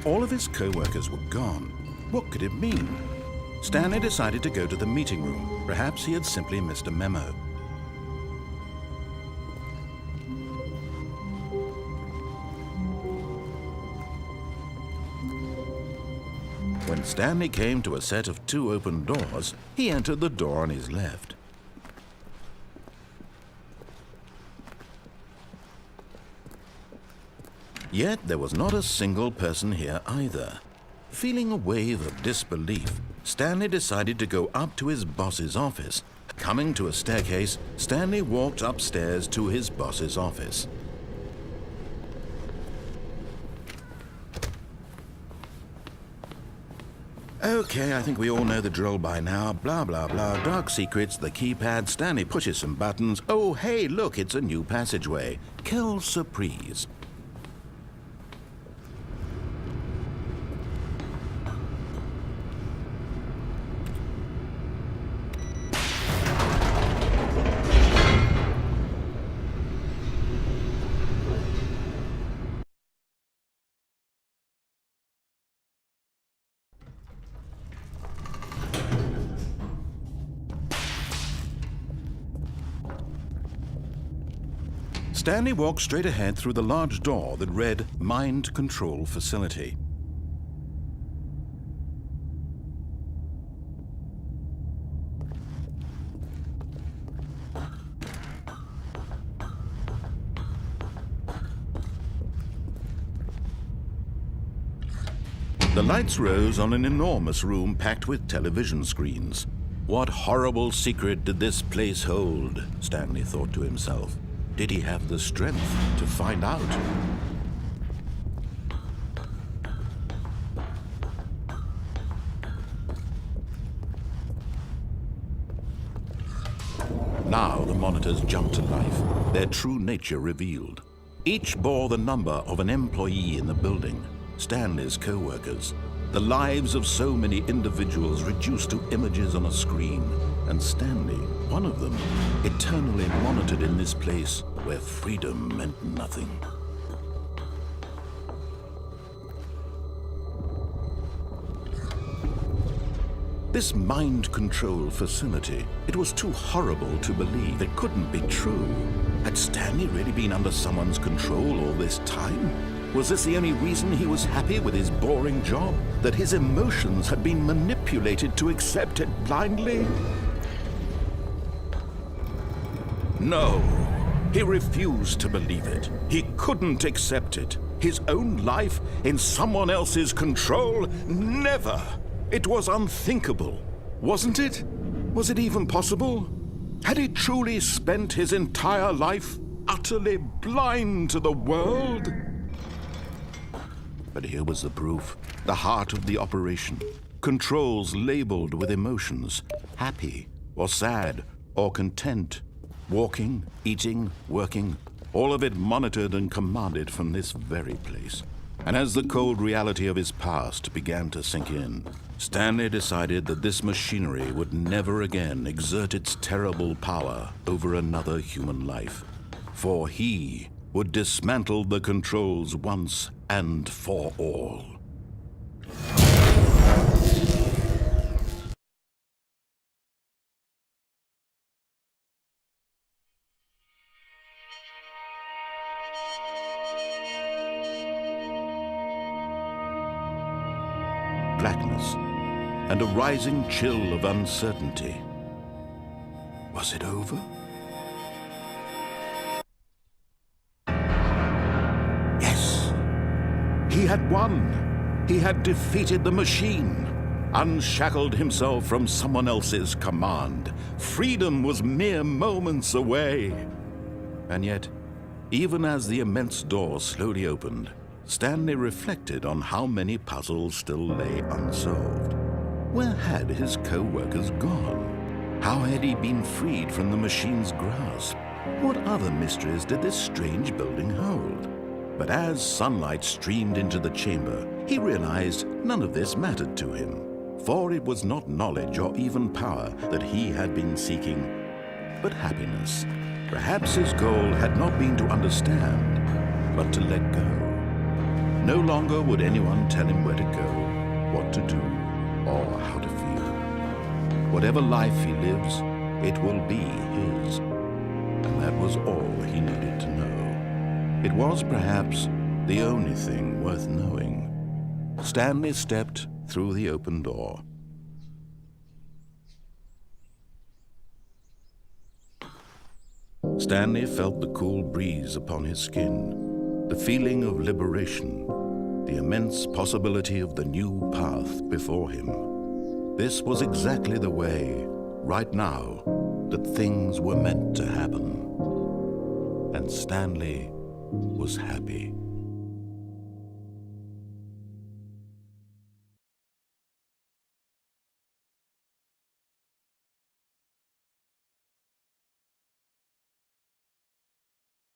All of his co-workers were gone. What could it mean? Stanley decided to go to the meeting room. Perhaps he had simply missed a memo. When Stanley came to a set of 2 open doors, he entered the door on his left. Yet there was not a single person here either. Feeling a wave of disbelief, Stanley decided to go up to his boss's office. Coming to a staircase, Stanley walked upstairs to his boss's office. Okay, I think we all know the drill by now. Blah, blah, blah. Dark secrets, the keypad. Stanley pushes some buttons. Oh, hey, look, it's a new passageway. Quelle surprise. Stanley walked straight ahead through the large door that read Mind Control Facility. The lights rose on an enormous room packed with television screens. What horrible secret did this place hold? Stanley thought to himself. Did he have the strength to find out? Now the monitors jumped to life, their true nature revealed. Each bore the number of an employee in the building, Stanley's co-workers. The lives of so many individuals reduced to images on a screen, and Stanley, one of them, eternally monitored in this place where freedom meant nothing. This mind control facility, it was too horrible to believe. It couldn't be true. Had Stanley really been under someone's control all this time? Was this the only reason he was happy with his boring job? That his emotions had been manipulated to accept it blindly? No, he refused to believe it. He couldn't accept it. His own life in someone else's control? Never! It was unthinkable, wasn't it? Was it even possible? Had he truly spent his entire life utterly blind to the world? But here was the proof, the heart of the operation. Controls labeled with emotions, happy or sad or content. Walking, eating, working, all of it monitored and commanded from this very place. And as the cold reality of his past began to sink in, Stanley decided that this machinery would never again exert its terrible power over another human life. For he would dismantle the controls once and for all. Blackness and a rising chill of uncertainty. Was it over? Yes, he had won. He had defeated the machine, unshackled himself from someone else's command. Freedom was mere moments away. And yet, even as the immense door slowly opened, Stanley reflected on how many puzzles still lay unsolved. Where had his co-workers gone? How had he been freed from the machine's grasp? What other mysteries did this strange building hold? But as sunlight streamed into the chamber, he realized none of this mattered to him, for it was not knowledge or even power that he had been seeking, but happiness. Perhaps his goal had not been to understand, but to let go. No longer would anyone tell him where to go, what to do, or how to feel. Whatever life he lives, it will be his. And that was all he needed to know. It was perhaps the only thing worth knowing. Stanley stepped through the open door. Stanley felt the cool breeze upon his skin, the feeling of liberation, the immense possibility of the new path before him. This was exactly the way, right now, that things were meant to happen. And Stanley was happy.